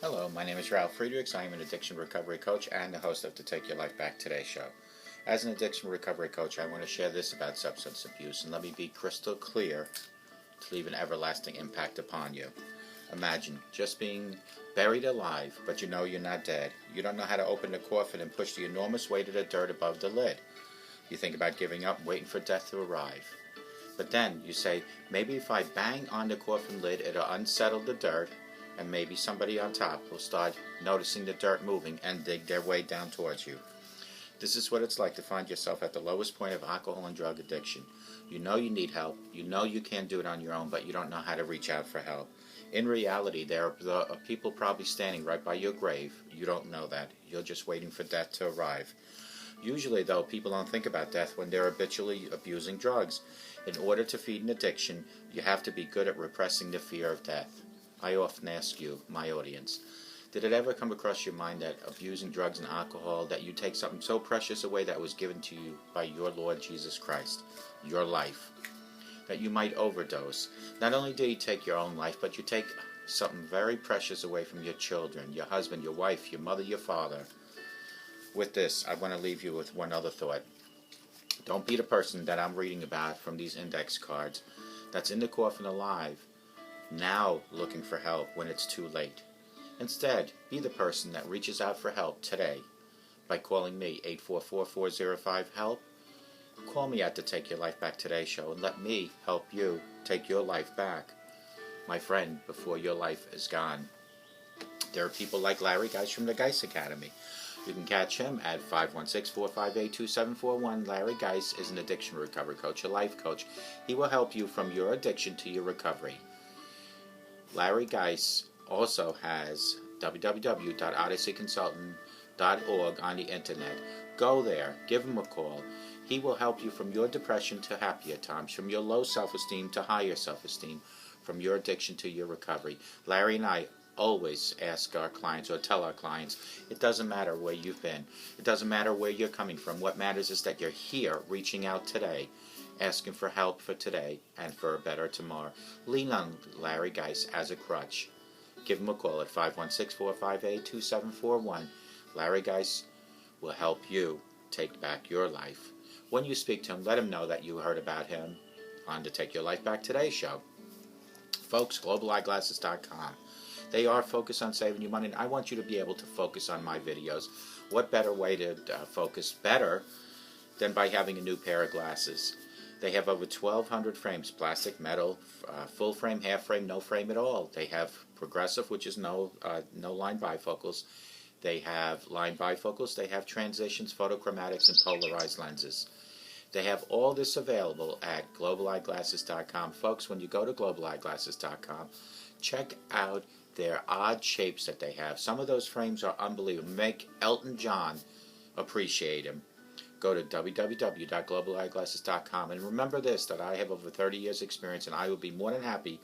Hello, my name is Ralf Friedrichs. I am an addiction recovery coach and the host of the Take Your Life Back Today show. As an addiction recovery coach, I want to share this about substance abuse, and let me be crystal clear to leave an everlasting impact upon you. Imagine just being buried alive, but you know you're not dead. You don't know how to open the coffin and push the enormous weight of the dirt above the lid. You think about giving up, waiting for death to arrive. But then you say, maybe if I bang on the coffin lid, it'll unsettle the dirt, and maybe somebody on top will start noticing the dirt moving and dig their way down towards you. This is what it's like to find yourself at the lowest point of alcohol and drug addiction. You know you need help. You know you can't do it on your own, but you don't know how to reach out for help. In reality, there are people probably standing right by your grave. You don't know that. You're just waiting for death to arrive. Usually, though, people don't think about death when they're habitually abusing drugs. In order to feed an addiction, you have to be good at repressing the fear of death. I often ask you, my audience, did it ever come across your mind that abusing drugs and alcohol, that you take something so precious away that was given to you by your Lord Jesus Christ, your life, that you might overdose? Not only do you take your own life, but you take something very precious away from your children, your husband, your wife, your mother, your father. With this, I want to leave you with one other thought. Don't be the person that I'm reading about from these index cards that's in the coffin alive, now looking for help when it's too late. Instead, be the person that reaches out for help today by calling me 844-405-HELP. Call me at the Take Your Life Back Today show and let me help you take your life back, my friend, before your life is gone. There are people like Larry Geis from the Geis Academy. You can catch him at 516-458-2741. Larry Geis is an addiction recovery coach, a life coach. He will help you from your addiction to your recovery. Larry Geis also has www.odysseyconsultant.org on the internet. Go there, give him a call. He will help you from your depression to happier times, from your low self-esteem to higher self-esteem, from your addiction to your recovery. Larry and I always ask our clients, or tell our clients, it doesn't matter where you've been. It doesn't matter where you're coming from. What matters is that you're here reaching out today, asking for help for today and for a better tomorrow. Lean on Larry Geis as a crutch. Give him a call at 516-458-2741. Larry Geis will help you take back your life. When you speak to him, let him know that you heard about him on the Take Your Life Back Today show. Folks, globaleyeglasses.com. They are focused on saving you money, and I want you to be able to focus on my videos. What better way to focus better than by having a new pair of glasses? They have over 1,200 frames, plastic, metal, full frame, half frame, no frame at all. They have progressive, which is no line bifocals. They have line bifocals. They have transitions, photochromatics, and polarized lenses. They have all this available at globaleyeglasses.com. Folks, when you go to globaleyeglasses.com, check out their odd shapes that they have. Some of those frames are unbelievable. Make Elton John appreciate him. Go to www.globaleyeglasses.com, and remember this, that I have over 30 years experience, and I will be more than happy,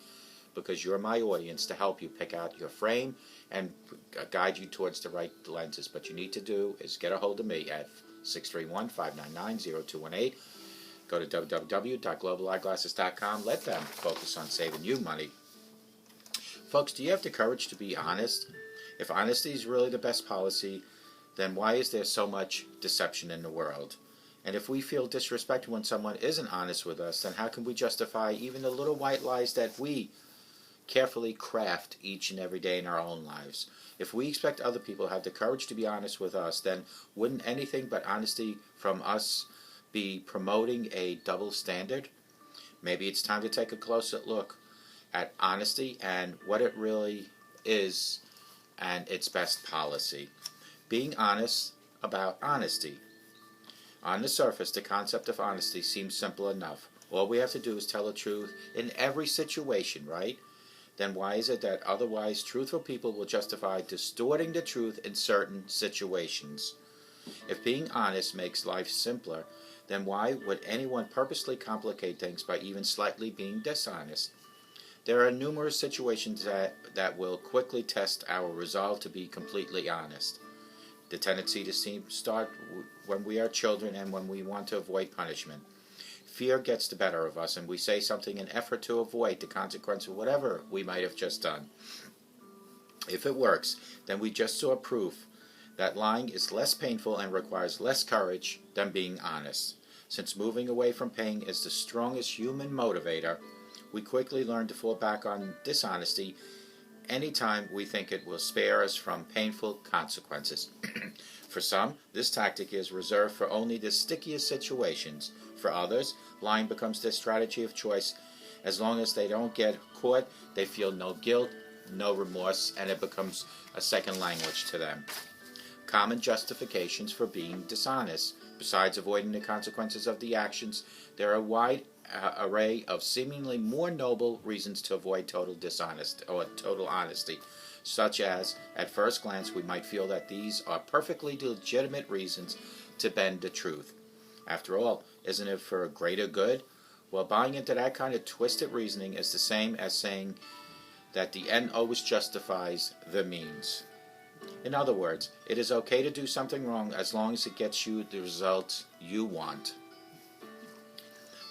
because you're my audience, to help you pick out your frame and guide you towards the right lenses. But you need to do is get a hold of me at 631-599-0218. Go to www.globaleyeglasses.com. Let them focus on saving you money. Folks, do you have the courage to be honest? If honesty is really the best policy, then why is there so much deception in the world? And if we feel disrespected when someone isn't honest with us, then how can we justify even the little white lies that we carefully craft each and every day in our own lives? If we expect other people to have the courage to be honest with us, then wouldn't anything but honesty from us be promoting a double standard? Maybe it's time to take a closer look at honesty and what it really is and its best policy. Being honest about honesty. On the surface, the concept of honesty seems simple enough. All we have to do is tell the truth in every situation, right? Then why is it that otherwise truthful people will justify distorting the truth in certain situations? If being honest makes life simpler, then why would anyone purposely complicate things by even slightly being dishonest? There are numerous situations that will quickly test our resolve to be completely honest. The tendency to start when we are children and when we want to avoid punishment. Fear gets the better of us, and we say something in effort to avoid the consequence of whatever we might have just done. If it works, then we just saw proof that lying is less painful and requires less courage than being honest. Since moving away from pain is the strongest human motivator, we quickly learn to fall back on dishonesty anytime we think it will spare us from painful consequences. For some, this tactic is reserved for only the stickiest situations. For others, lying becomes their strategy of choice. As long as they don't get caught, they feel no guilt, no remorse, and it becomes a second language to them. Common justifications for being dishonest. Besides avoiding the consequences of the actions, there are a wide array of seemingly more noble reasons to avoid total honesty, such as, at first glance, we might feel that these are perfectly legitimate reasons to bend the truth. After all, isn't it for a greater good? Well, buying into that kind of twisted reasoning is the same as saying that the end always justifies the means. In other words, it is okay to do something wrong as long as it gets you the results you want.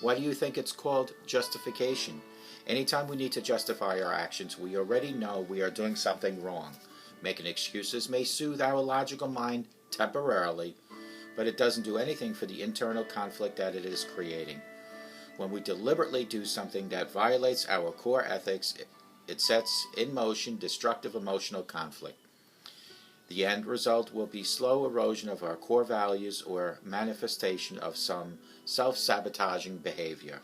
Why do you think it's called justification? Anytime we need to justify our actions, we already know we are doing something wrong. Making excuses may soothe our logical mind temporarily, but it doesn't do anything for the internal conflict that it is creating. When we deliberately do something that violates our core ethics, it sets in motion destructive emotional conflict. The end result will be slow erosion of our core values or manifestation of some self-sabotaging behavior.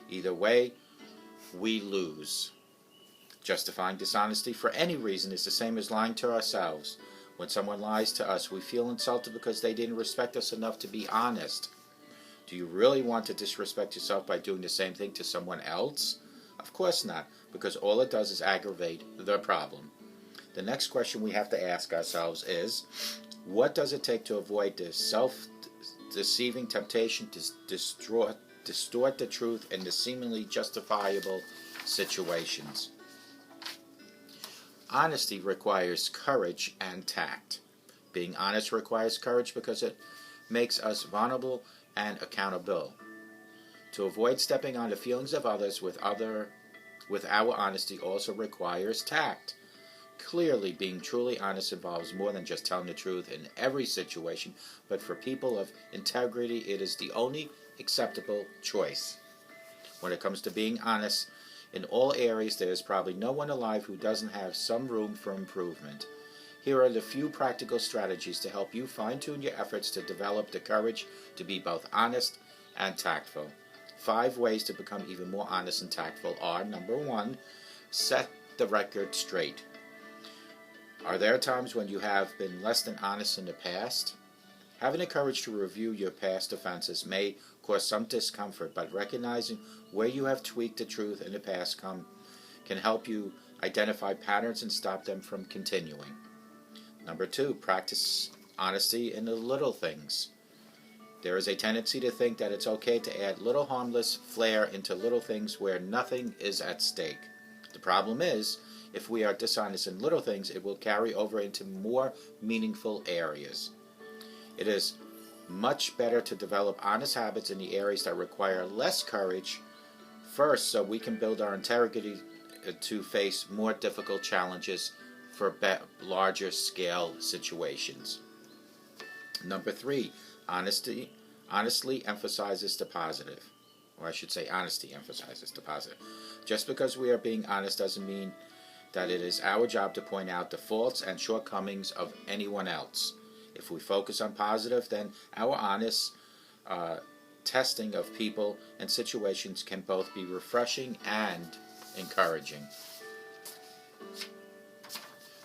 Either way, we lose. Justifying dishonesty for any reason is the same as lying to ourselves. When someone lies to us, we feel insulted because they didn't respect us enough to be honest. Do you really want to disrespect yourself by doing the same thing to someone else? Of course not, because all it does is aggravate the problem. The next question we have to ask ourselves is, what does it take to avoid the self-deceiving temptation to distort the truth in the seemingly justifiable situations? Honesty requires courage and tact. Being honest requires courage because it makes us vulnerable and accountable. To avoid stepping on the feelings of others with our honesty also requires tact. Clearly, being truly honest involves more than just telling the truth in every situation, but for people of integrity, it is the only acceptable choice. When it comes to being honest, in all areas, there is probably no one alive who doesn't have some room for improvement. Here are the few practical strategies to help you fine-tune your efforts to develop the courage to be both honest and tactful. 5 ways to become even more honest and tactful are: number 1, set the record straight. Are there times when you have been less than honest in the past? Having the courage to review your past offenses may cause some discomfort, but recognizing where you have tweaked the truth in the past can help you identify patterns and stop them from continuing. Number 2, practice honesty in the little things. There is a tendency to think that it's okay to add little harmless flair into little things where nothing is at stake. The problem is, if we are dishonest in little things, it will carry over into more meaningful areas. It is much better to develop honest habits in the areas that require less courage first, so we can build our integrity to face more difficult challenges for larger scale situations. Number 3, honesty emphasizes the positive. Or I should say honesty emphasizes the positive. Just because we are being honest doesn't mean that it is our job to point out the faults and shortcomings of anyone else. If we focus on positive, then our honest testing of people and situations can both be refreshing and encouraging.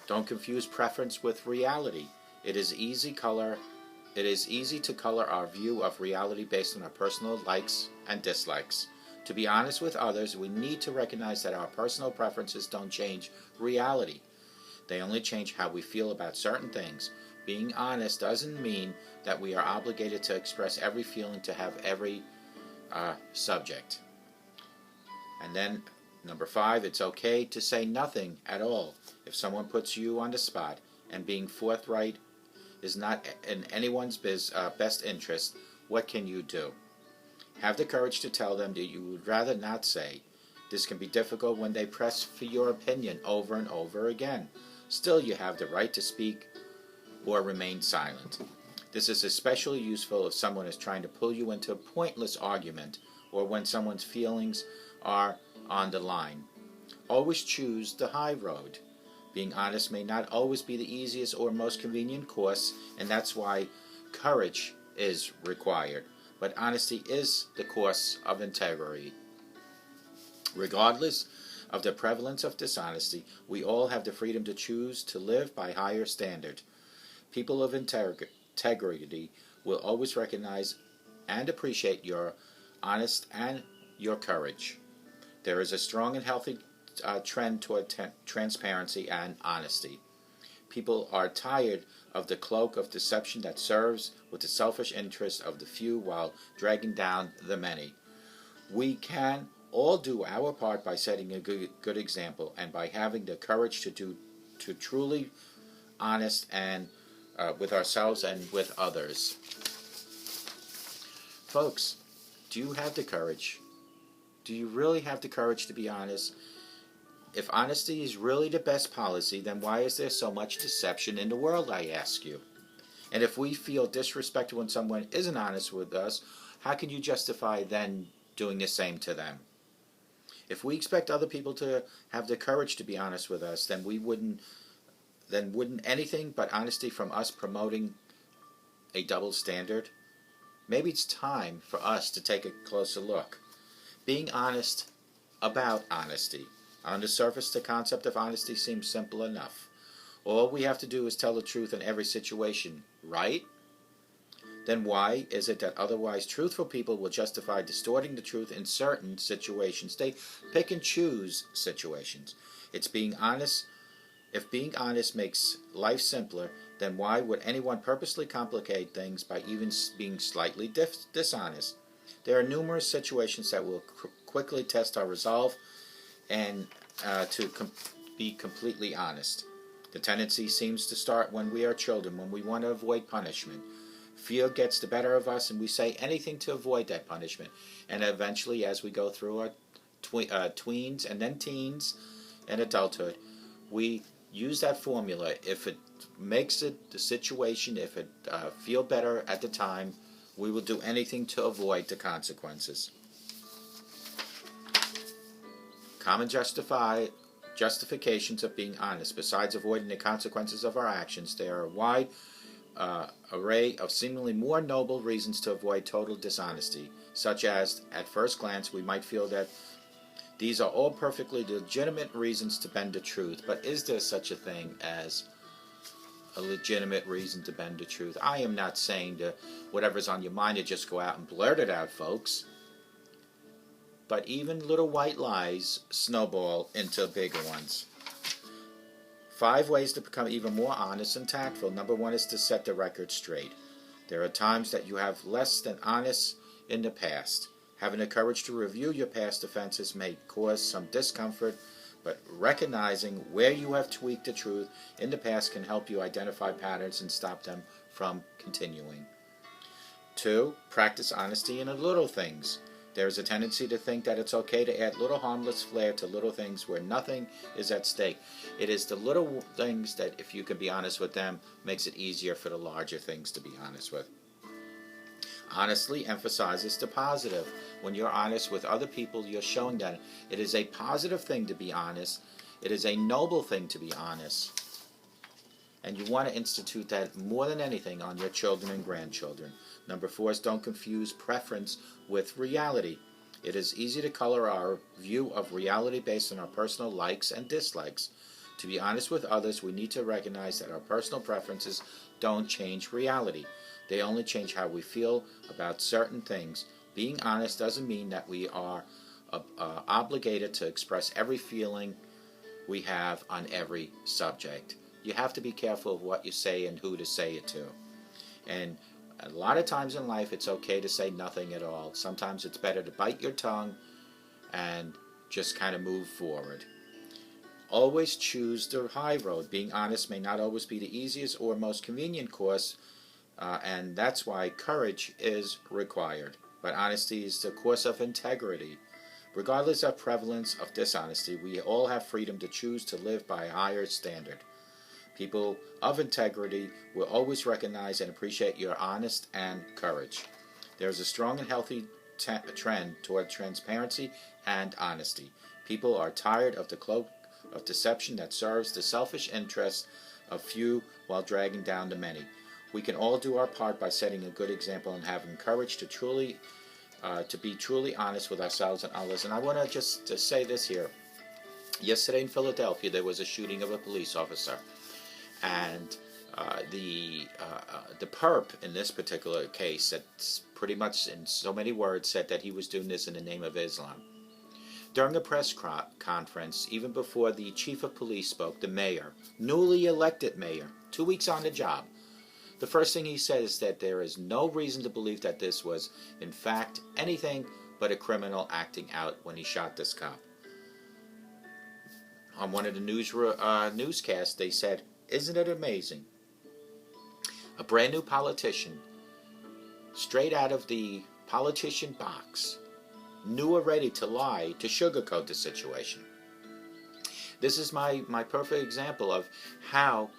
Don't confuse preference with reality. It is easy to color our view of reality based on our personal likes and dislikes. To be honest with others, we need to recognize that our personal preferences don't change reality. They only change how we feel about certain things. Being honest doesn't mean that we are obligated to express every feeling to have every subject. And then number 5, it's okay to say nothing at all. If someone puts you on the spot and being forthright is not in anyone's best interest, what can you do? Have the courage to tell them that you would rather not say. This can be difficult when they press for your opinion over and over again. Still, you have the right to speak or remain silent. This is especially useful if someone is trying to pull you into a pointless argument or when someone's feelings are on the line. Always choose the high road. Being honest may not always be the easiest or most convenient course, and that's why courage is required. But honesty is the course of integrity. Regardless of the prevalence of dishonesty, we all have the freedom to choose to live by higher standard. People of integrity will always recognize and appreciate your honesty and your courage. There is a strong and healthy trend toward transparency and honesty. People are tired of the cloak of deception that serves with the selfish interests of the few while dragging down the many. We can all do our part by setting a good example and by having the courage to truly honest and with ourselves and with others. Folks, do you have the courage? Do you really have the courage to be honest? If honesty is really the best policy, then why is there so much deception in the world, I ask you? And if we feel disrespected when someone isn't honest with us, how can you justify then doing the same to them? If we expect other people to have the courage to be honest with us, then wouldn't anything but honesty from us promoting a double standard? Maybe it's time for us to take a closer look. Being honest about honesty. On the surface, the concept of honesty seems simple enough. All we have to do is tell the truth in every situation, right? Then why is it that otherwise truthful people will justify distorting the truth in certain situations? They pick and choose situations. It's being honest. If being honest makes life simpler, then why would anyone purposely complicate things by even being slightly dishonest? There are numerous situations that will quickly test our resolve and be completely honest. The tendency seems to start when we are children, when we want to avoid punishment. Fear gets the better of us and we say anything to avoid that punishment. And eventually, as we go through our tweens and then teens and adulthood, we use that formula. If it makes the situation, if it feel better at the time, we will do anything to avoid the consequences. Common justifications of being honest. Besides avoiding the consequences of our actions, there are a wide array of seemingly more noble reasons to avoid total dishonesty, such as, at first glance, we might feel that these are all perfectly legitimate reasons to bend the truth. But is there such a thing as a legitimate reason to bend the truth? I am not saying that whatever's on your mind to just go out and blurt it out, folks. But even little white lies snowball into bigger ones. 5 ways to become even more honest and tactful. Number 1 is to set the record straight. There are times that you have less than honest in the past. Having the courage to review your past offenses may cause some discomfort, but recognizing where you have tweaked the truth in the past can help you identify patterns and stop them from continuing. 2, practice honesty in the little things. There is a tendency to think that it's okay to add little harmless flair to little things where nothing is at stake. It is the little things that, if you can be honest with them, makes it easier for the larger things to be honest with. Honestly emphasizes the positive. When you're honest with other people, you're showing that it is a positive thing to be honest. It is a noble thing to be honest. And you want to institute that more than anything on your children and grandchildren. Number 4 is don't confuse preference with reality. It is easy to color our view of reality based on our personal likes and dislikes. To be honest with others, we need to recognize that our personal preferences don't change reality. They only change how we feel about certain things. Being honest doesn't mean that we are obligated to express every feeling we have on every subject. You have to be careful of what you say and who to say it to. And a lot of times in life, it's okay to say nothing at all. Sometimes it's better to bite your tongue and just kind of move forward. Always choose the high road. Being honest may not always be the easiest or most convenient course, and that's why courage is required. But honesty is the course of integrity. Regardless of prevalence of dishonesty, we all have freedom to choose to live by a higher standard. People of integrity will always recognize and appreciate your honesty and courage. There is a strong and healthy trend toward transparency and honesty. People are tired of the cloak of deception that serves the selfish interests of few while dragging down the many. We can all do our part by setting a good example and having courage to be truly honest with ourselves and others. And I want to just say this here. Yesterday in Philadelphia, there was a shooting of a police officer, and the perp in this particular case, that's pretty much in so many words, said that he was doing this in the name of Islam. During a press conference, even before the chief of police spoke, the mayor, newly elected mayor, 2 weeks on the job, the first thing he said is that there is no reason to believe that this was, in fact, anything but a criminal acting out when he shot this cop. On one of the newscasts, they said, "Isn't it amazing? A brand new politician, straight out of the politician box, knew already to lie, to sugarcoat the situation." This is my perfect example of how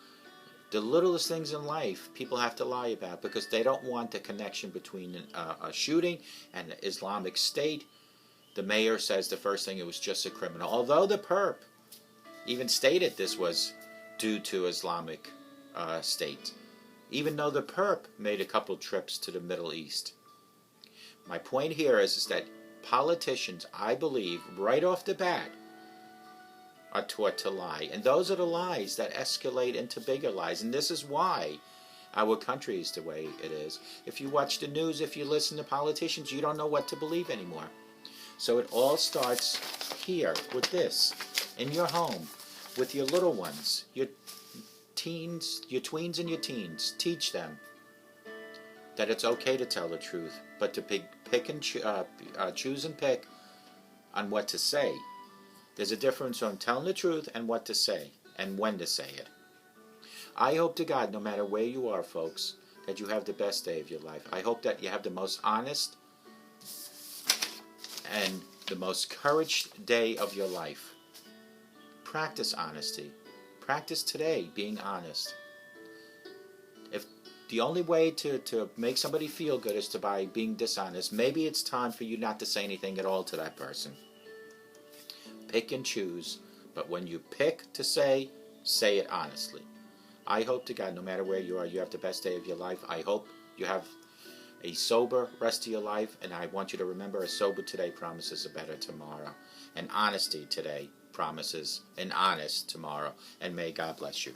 the littlest things in life people have to lie about because they don't want the connection between a shooting and the Islamic State. The mayor says the first thing, it was just a criminal. Although the perp even stated this was due to Islamic State. Even though the perp made a couple trips to the Middle East. My point here is that politicians, I believe, right off the bat, are taught to lie. And those are the lies that escalate into bigger lies. And this is why our country is the way it is. If you watch the news, if you listen to politicians, you don't know what to believe anymore. So it all starts here with this, in your home, with your little ones, your teens, your tweens and your teens. Teach them that it's okay to tell the truth, but to pick and choose and pick on what to say. There's a difference on telling the truth and what to say and when to say it. I hope to God, no matter where you are, folks, that you have the best day of your life. I hope that you have the most honest and the most courage day of your life. Practice honesty. Practice today being honest. If the only way to make somebody feel good is by being dishonest, maybe it's time for you not to say anything at all to that person. Pick and choose, but when you pick to say it honestly. I hope to God, no matter where you are, you have the best day of your life. I hope you have a sober rest of your life, and I want you to remember, a sober today promises a better tomorrow. And honesty today promises an honest tomorrow. And may God bless you.